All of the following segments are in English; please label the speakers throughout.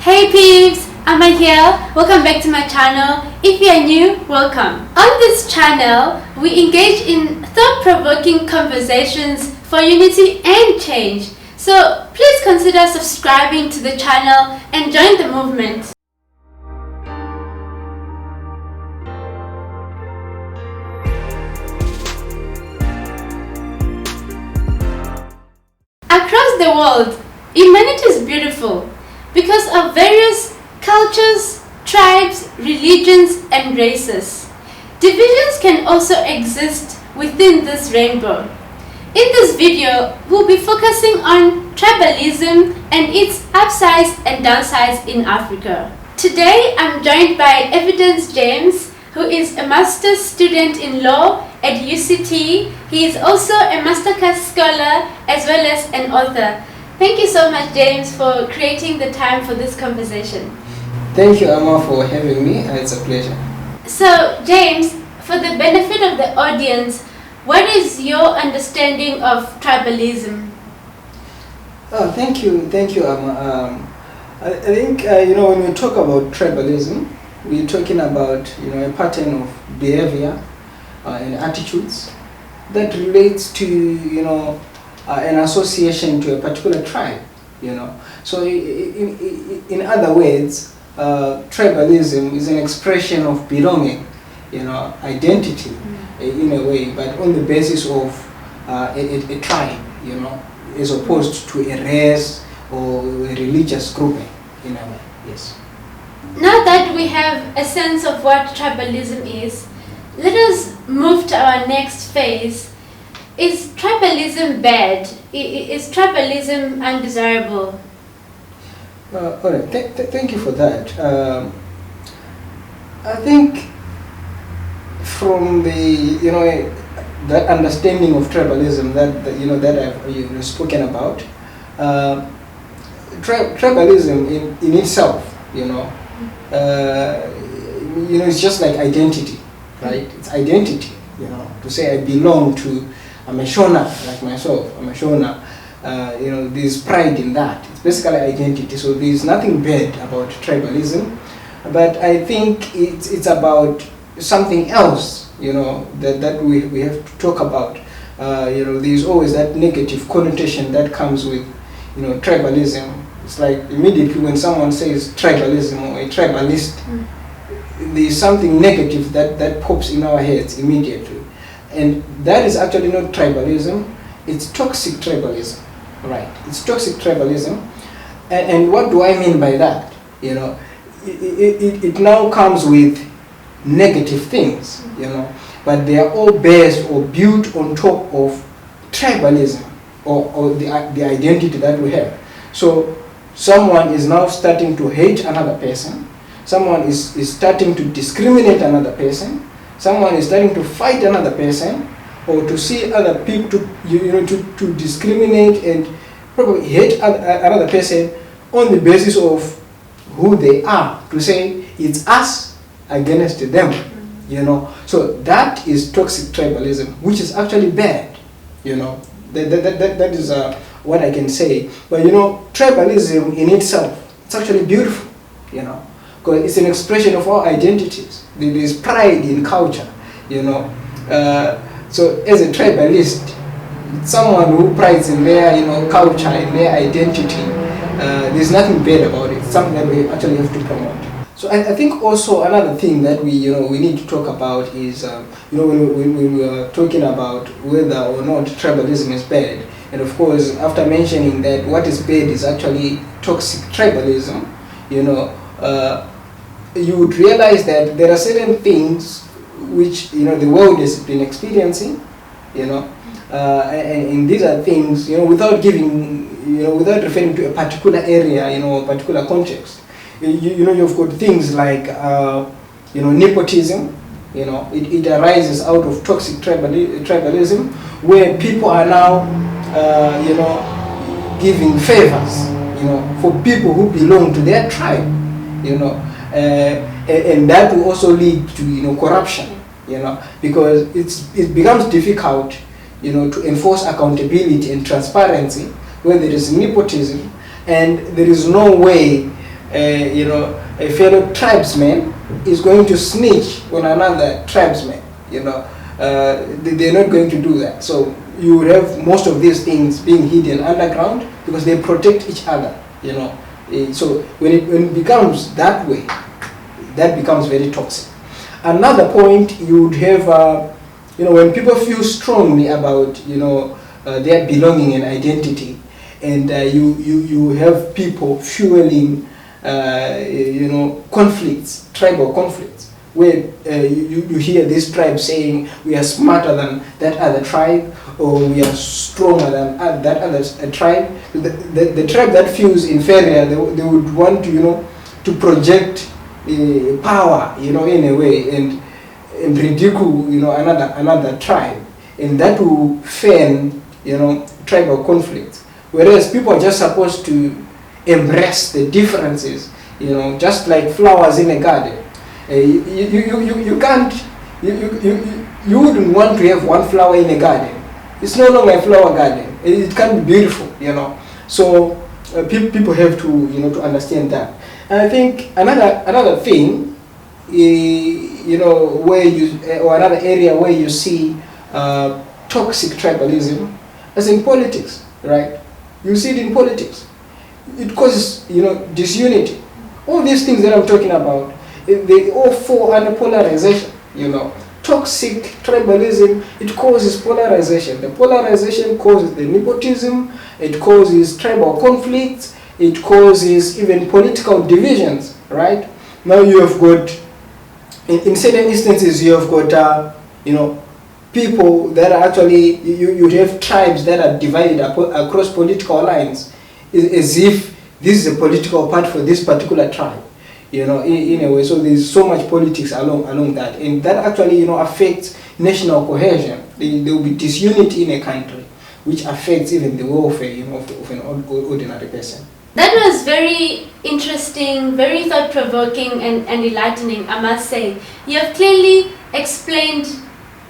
Speaker 1: Hey peeps, Amma here. Welcome back to my channel. If you are new, welcome. On this channel, we engage in thought-provoking conversations for unity and change. So please consider subscribing to the channel and join the movement. Across the world, humanity is beautiful because of various cultures, tribes, religions, and races. Divisions can also exist within this rainbow. In this video, we'll be focusing on tribalism and its upsides and downsides in Africa. Today, I'm joined by Evidence James, who is a master's student in law at UCT. He is also a masterclass scholar as well as an author. Thank you so much, James, for creating the time for this conversation.
Speaker 2: Thank you, Amma, for having me. It's a pleasure.
Speaker 1: So, James, for the benefit of the audience, what is your understanding of tribalism?
Speaker 2: Oh, thank you, Amma. I think when we talk about tribalism, we're talking about a pattern of behavior and attitudes that relates to an association to a particular tribe. So in other words, tribalism is an expression of belonging, identity in a way, but on the basis of a tribe, as opposed to a race or a religious grouping in a way. Yes.
Speaker 1: Now that we have a sense of what tribalism is, let us move to our next phase. Is tribalism bad? Is tribalism undesirable?
Speaker 2: All right. Thank you for that. I think from the that understanding of tribalism that I've spoken about, tribalism in itself, it's just like identity, right? It's identity. To say I belong to. I'm a Shona, like myself. I'm a Shona. There's pride in that. It's basically identity. So there's nothing bad about tribalism, but I think it's about something else. That we have to talk about. There's always that negative connotation that comes with, tribalism. It's like immediately when someone says tribalism or a tribalist, there's something negative that pops in our heads immediately. And that is actually not tribalism, it's toxic tribalism, right? It's toxic tribalism. And what do I mean by that? It now comes with negative things, but they are all based or built on top of tribalism or the identity that we have. So someone is now starting to hate another person, someone is starting to discriminate another person, someone is starting to fight another person, or to see other people to discriminate and probably hate another person on the basis of who they are, to say it's us against them, So that is toxic tribalism, which is actually bad, that is what I can say. But tribalism in itself, it's actually beautiful, because it's an expression of our identities. There is pride in culture, So as a tribalist, someone who prides in their culture and their identity, there's nothing bad about it. It's something that we actually have to promote. So I think also another thing that we need to talk about is when we are talking about whether or not tribalism is bad. And of course, after mentioning that what is bad is actually toxic tribalism, you would realize that there are certain things which the world has been experiencing, and these are things without without referring to a particular area, a particular context. You've got things like nepotism. It arises out of toxic tribalism, where people are now giving favors for people who belong to their tribe, and that will also lead to corruption, because it becomes difficult to enforce accountability and transparency when there is nepotism, and there is no way a fellow tribesman is going to snitch on another tribesman. They're not going to do that. So you would have most of these things being hidden underground because they protect each other. So when it becomes that way, that becomes very toxic. Another point, you would have, when people feel strongly about, their belonging and identity, and you have people fueling, conflicts, tribal conflicts, where you hear this tribe saying we are smarter than that other tribe, or we are stronger than that other tribe. The tribe that feels inferior, they would want to project power, in a way, and ridicule, another tribe, and that will fan, tribal conflict. Whereas people are just supposed to embrace the differences, just like flowers in a garden. You can't, you wouldn't want to have one flower in a garden. It's no longer a flower garden. It can be beautiful, So people have to, to understand that. And I think another thing, where or another area where you see toxic tribalism, as in politics, right? You see it in politics. It causes, disunity. All these things that I'm talking about, they all fall under polarization, Toxic tribalism, it causes polarization. The polarization causes the nepotism, it causes tribal conflicts, it causes even political divisions, right? Now you have got, in certain instances, you have got, people that are actually, you have tribes that are divided across political lines, as if this is a political party for this particular tribe, in a way. So there's so much politics along that, and that actually, affects national cohesion. There will be disunity in a country, which affects even the welfare, of an ordinary person.
Speaker 1: That was very interesting, very thought-provoking and enlightening, I must say. You have clearly explained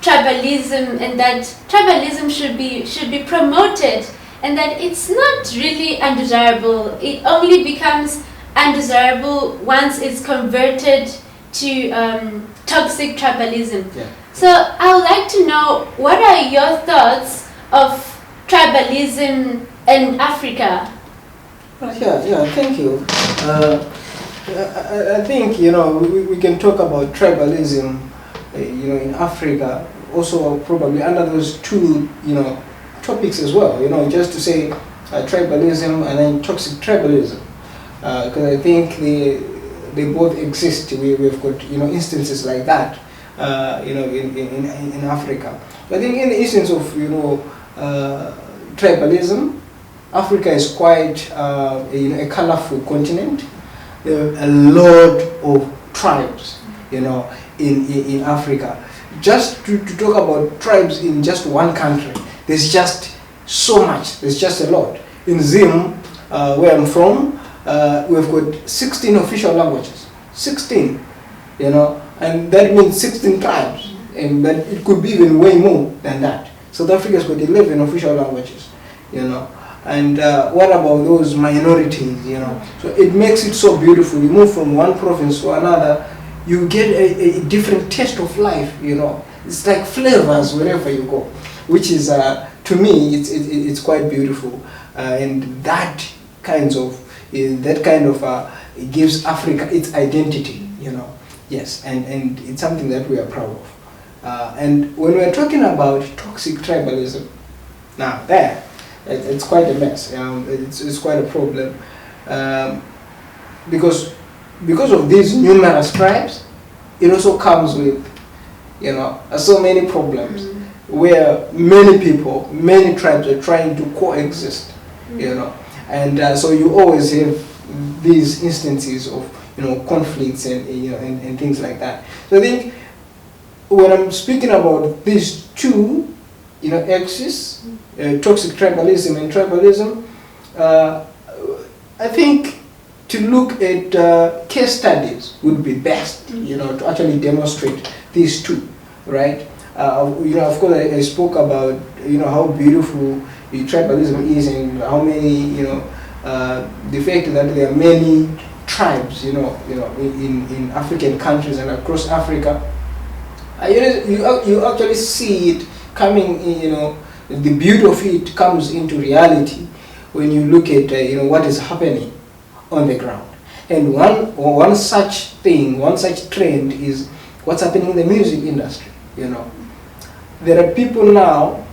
Speaker 1: tribalism, and that tribalism should be promoted, and that it's not really undesirable. It only becomes undesirable once it's converted to toxic tribalism.
Speaker 2: Yeah.
Speaker 1: So I would like to know, what are your thoughts of tribalism in Africa?
Speaker 2: Yeah, thank you. I think, we can talk about tribalism, in Africa, also probably under those two, topics as well, just to say tribalism and then toxic tribalism. Because I think they both exist. We've got, instances like that, in Africa. But I think in the instance of, tribalism, Africa is quite a colorful continent. There are a lot of tribes, in Africa. Just to talk about tribes in just one country, there's just so much. There's just a lot. In Zim, where I'm from, we've got 16 official languages. 16, and that means 16 tribes. But it could be even way more than that. South Africa's got 11 official languages, And what about those minorities, So it makes it so beautiful. You move from one province to another, you get a different taste of life, It's like flavors wherever you go, which is, to me, it's quite beautiful. And that kind of, it gives Africa its identity, Yes, and it's something that we are proud of. And when we're talking about toxic tribalism, now there, it's quite a mess. It's quite a problem, because of these numerous tribes, it also comes with, so many problems, where many people, many tribes are trying to coexist, and so you always have these instances of conflicts and things like that. So I think when I'm speaking about these two, axes, toxic tribalism and tribalism, I think to look at case studies would be best, to actually demonstrate these two, right? Of course, I spoke about, how beautiful tribalism is, and how many, the fact that there are many tribes, in African countries and across Africa, you actually see it coming in, the beauty of it comes into reality when you look at what is happening on the ground. And one such thing, one such trend is what's happening in the music industry. There are people now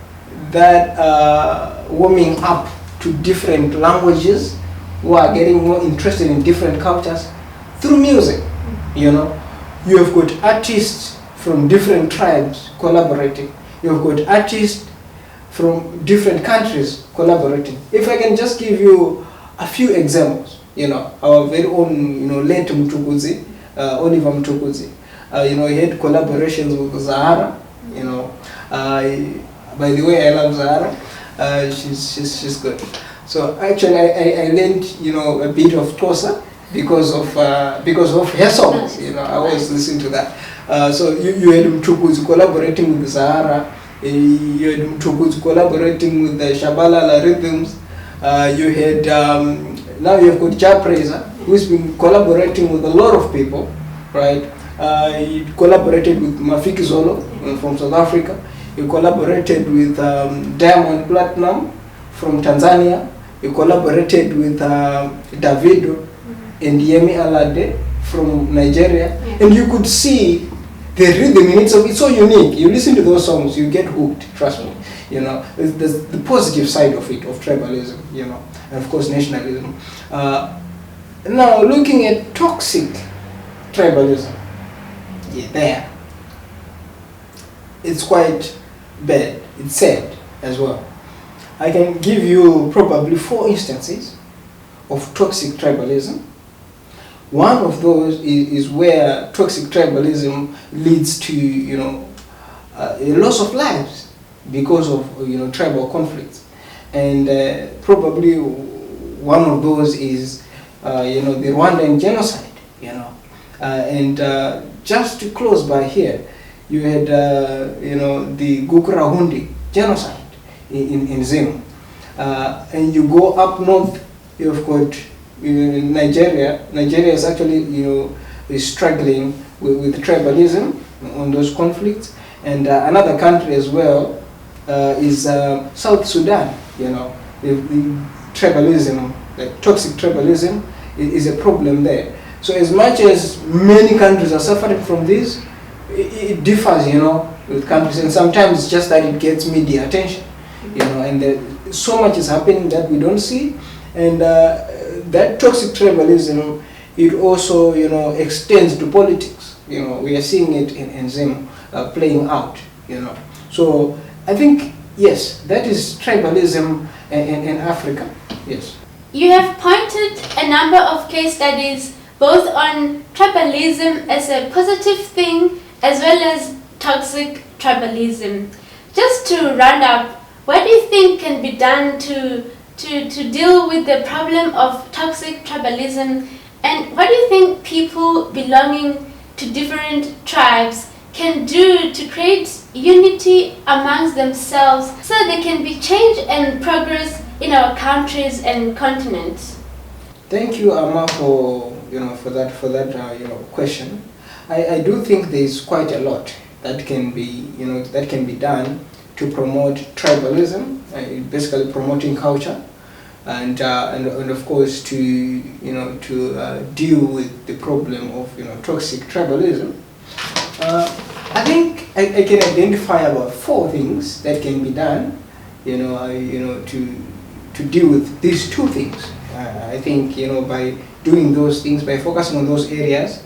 Speaker 2: that are warming up to different languages, who are getting more interested in different cultures through music. You have got artists from different tribes collaborating. You have got artists from different countries collaborating. If I can just give you a few examples, our very own, late Mtukudzi, Oliver Mtukudzi, he had collaborations with Zahara. By the way, I love Zahara. She's good. So actually, I learned a bit of Xhosa because of her songs. I always listen to that. So you had Mtukudzi collaborating with Zahara. You had Mtukudzi collaborating with the Shabalala rhythms. You had now you have got Ja Praiser, who's been collaborating with a lot of people, right? He collaborated with Mafiki Zolo from South Africa. He collaborated with Diamond Platinum from Tanzania. He collaborated with Davido and Yemi Alade from Nigeria. Yeah. And you could see the rhythm in it, so it's so unique. You listen to those songs, you get hooked, trust me. There's the positive side of it, of tribalism, and of course nationalism. Now looking at toxic tribalism, it's quite bad, it's sad as well. I can give you probably 4 instances of toxic tribalism. One of those is where toxic tribalism leads to a loss of lives because of tribal conflicts, and probably one of those is the Rwandan genocide. And just to close by here, you had the Gukurahundi genocide in Zim, and you go up north, you've got Nigeria. Nigeria is actually is struggling with tribalism on those conflicts, and another country as well is South Sudan. The tribalism, like toxic tribalism, is a problem there. So as much as many countries are suffering from this, it differs, with countries, and sometimes it's just that it gets media attention, and so much is happening that we don't see, and that toxic tribalism, it also, extends to politics. We are seeing it in Zim playing out, So I think, yes, that is tribalism in Africa, yes.
Speaker 1: You have pointed a number of case studies both on tribalism as a positive thing as well as toxic tribalism. Just to round up, what do you think can be done to deal with the problem of toxic tribalism, and what do you think people belonging to different tribes can do to create unity amongst themselves so there can be change and progress in our countries and continents?
Speaker 2: Thank you, Amma, for that question. I do think there is quite a lot that can be done to promote tribalism, basically promoting culture, and of course to deal with the problem of toxic tribalism. I think I can identify about 4 things that can be done, to deal with these 2 things. I think by doing those things, by focusing on those areas,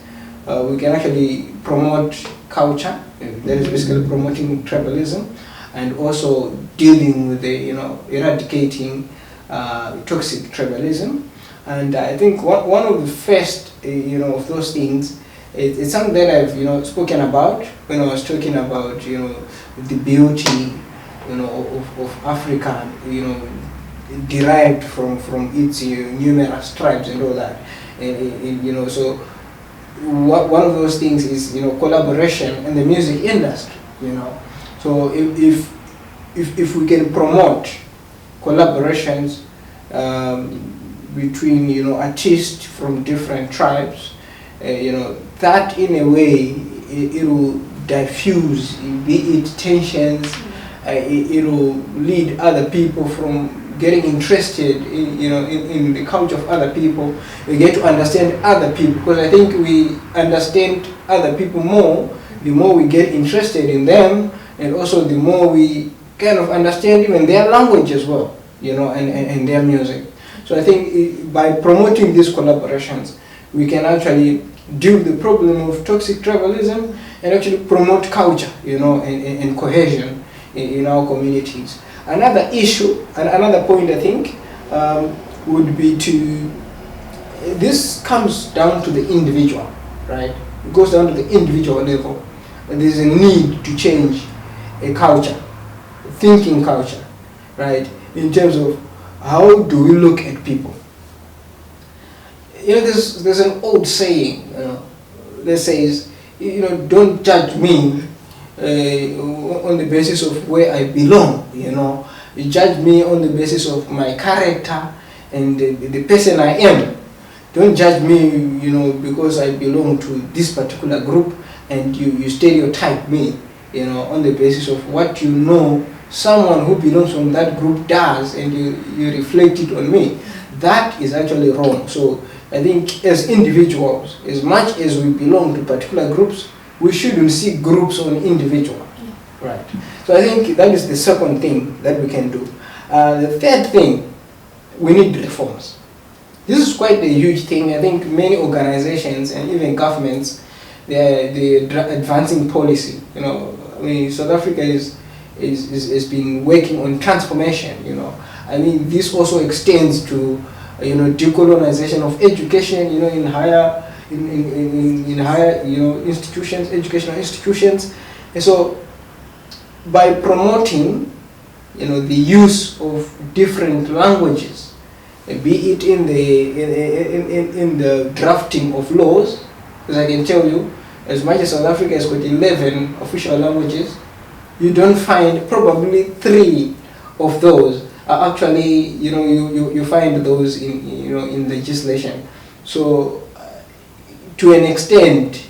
Speaker 2: we can actually promote culture. That is basically promoting tribalism, and also dealing with the eradicating toxic tribalism. And I think one of the first of those things, it's something that I've spoken about when I was talking about the beauty of Africa, derived from its numerous tribes and all that, so one of those things is collaboration in the music industry. So if we can promote collaborations between, you know, artists from different tribes, you know, that in a way it will diffuse, be it tensions, it will lead other people from getting interested in, you know, in the culture of other people. We get to understand other people, because I think we understand other people more the more we get interested in them, and also the more we kind of understand even their language as well, you know, and their music. So I think by promoting these collaborations, we can actually deal with the problem of toxic tribalism and actually promote culture, you know, and cohesion in our communities. Another issue, and another point I think, would be to, this comes down to the individual, right? It goes down to the individual level. And there's a need to change a culture, thinking culture, right? In terms of how do we look at people. You know, there's an old saying, you know, that says, you know, don't judge me on the basis of where I belong, you know. You judge me on the basis of my character and the person I am. Don't judge me, you know, because I belong to this particular group, and you stereotype me, you know, on the basis of what you know someone who belongs from that group does, and you reflect it on me. That is actually wrong. So I think as individuals, as much as we belong to particular groups, we shouldn't see groups on individual. Right. So I think that is the second thing that we can do. The third thing, we need reforms. This is quite a huge thing. I think many organizations and even governments, they're advancing policy. You know, I mean, South Africa has been working on transformation. You know, I mean, this also extends to, you know, decolonization of education. You know, in higher, in higher, you know, institutions, educational institutions, and so by promoting, you know, the use of different languages, be it in the drafting of laws, because I can tell you, as much as South Africa has got 11 official languages, you don't find probably 3 of those are actually, you know, you find those in, you know, in legislation. So to an extent,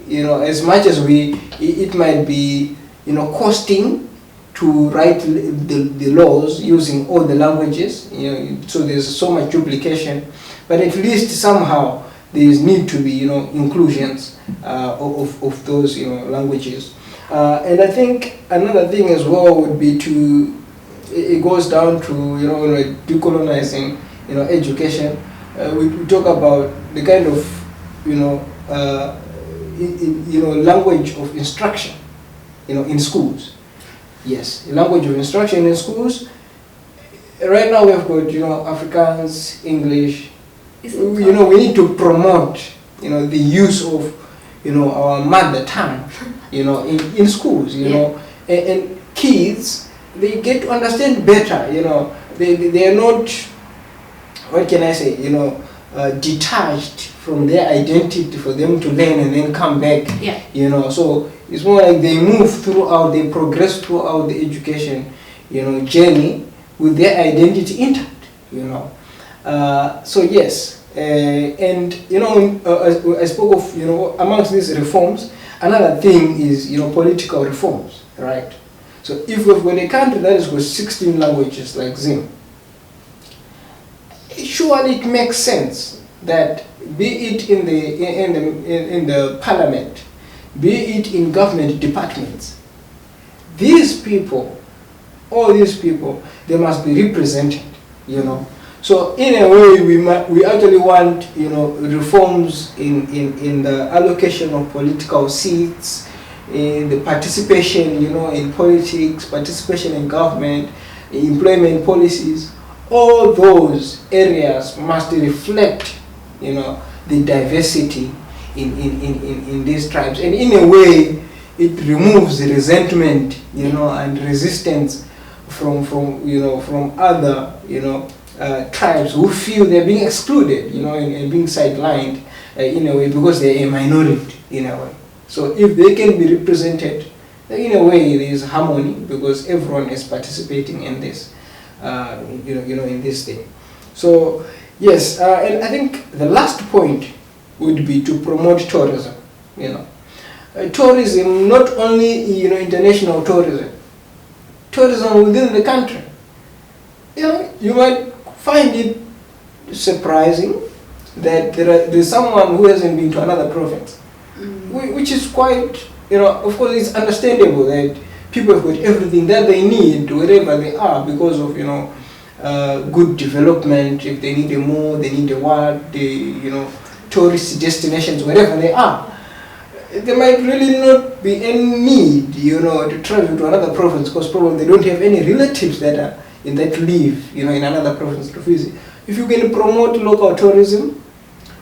Speaker 2: you know, as much as it might be, you know, costing to write the laws using all the languages, you know, so there's so much duplication, but at least somehow there is need to be, you know, inclusions of those, you know, languages. And I think another thing as well would be to, it goes down to, you know, decolonizing, you know, education. We talk about the kind of, you know, language of instruction, you know, in schools. Yes, language of instruction in schools. Right now we've got, you know, Afrikaans, English. You know, we need to promote, you know, the use of, you know, our mother tongue, you know, in schools, you know, and kids, they get to understand better, you know, they are not, what can I say, you know, detached from their identity for them to learn and then come back, you know. So it's more like they move throughout, they progress throughout the education, you know, journey with their identity intact, you know. So yes, and you know, I spoke of, you know, amongst these reforms, another thing is, you know, political reforms, right? So if we've got a country that has got 16 languages like Zim, surely it makes sense that, be it in the parliament, be it in government departments, these people, all these people, they must be represented, you know. So in a way, we actually want, you know, reforms in the allocation of political seats, in the participation, you know, in politics, participation in government, employment policies. All those areas must reflect, you know, the diversity in these tribes, and in a way, it removes the resentment, you know, and resistance from you know, from other, you know, tribes who feel they're being excluded, you know, and being sidelined in a way because they're a minority in a way. So if they can be represented, in a way there is harmony because everyone is participating in this, you know, in this thing. So Yes, and I think the last point would be to promote tourism. You know, tourism, not only international tourism, tourism within the country. You know, you might find it surprising that there's someone who hasn't been to another province, which is quite, of course it's understandable that people have got everything that they need wherever they are because of, good development. If they need a mall, they need a what, tourist destinations, wherever they are. There might really not be any need, to travel to another province because probably they don't have any relatives that are that live, in another province to visit. If you can promote local tourism,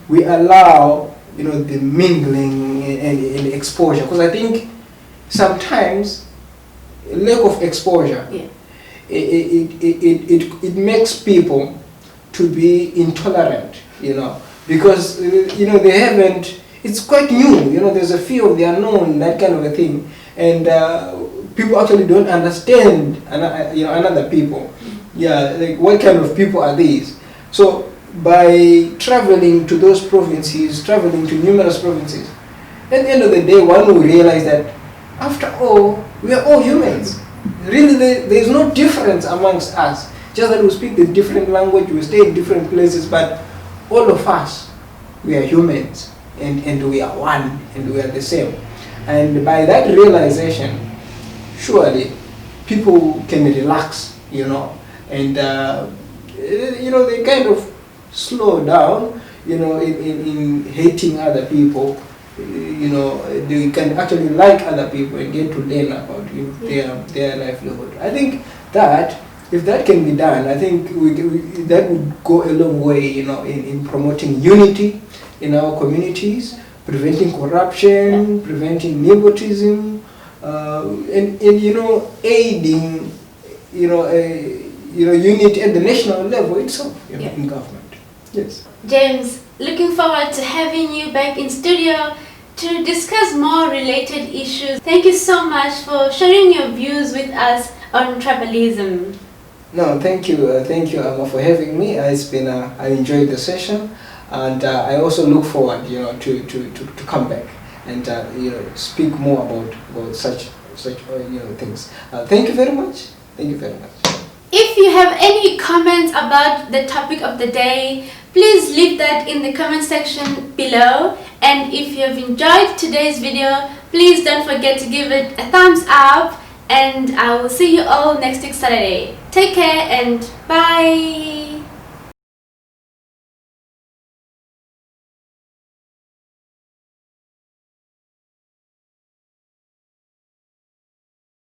Speaker 2: we allow, the mingling and exposure. Because I think sometimes lack of exposure, it makes people to be intolerant, because, they haven't, it's quite new, there's a fear of the unknown, that kind of a thing. And people actually don't understand, another people. Yeah, like what kind of people are these? So by traveling to those provinces, traveling to numerous provinces, at the end of the day, one will realize that after all, we are all humans. Really, there is no difference amongst us. Just that we speak a different language, we stay in different places, but all of us, we are humans, and we are one, and we are the same. And by that realization, surely people can relax, and they kind of slow down, in hating other people. They can actually like other people and get to learn about their livelihood. I think that if that can be done, I think that would go a long way, in promoting unity in our communities, preventing corruption, preventing nepotism, and aiding, unity at the national level itself, in government. Yes.
Speaker 1: James, looking forward to having you back in studio to discuss more related issues. Thank you so much for sharing your views with us on tribalism.
Speaker 2: No, thank you, Amma, for having me. It's been I enjoyed the session, and I also look forward, to come back and speak more about such things. Thank you very much. Thank you very much.
Speaker 1: If you have any comments about the topic of the day, please leave that in the comment section below. And if you have enjoyed today's video, please don't forget to give it a thumbs up. And I will see you all next week Saturday. Take care and bye.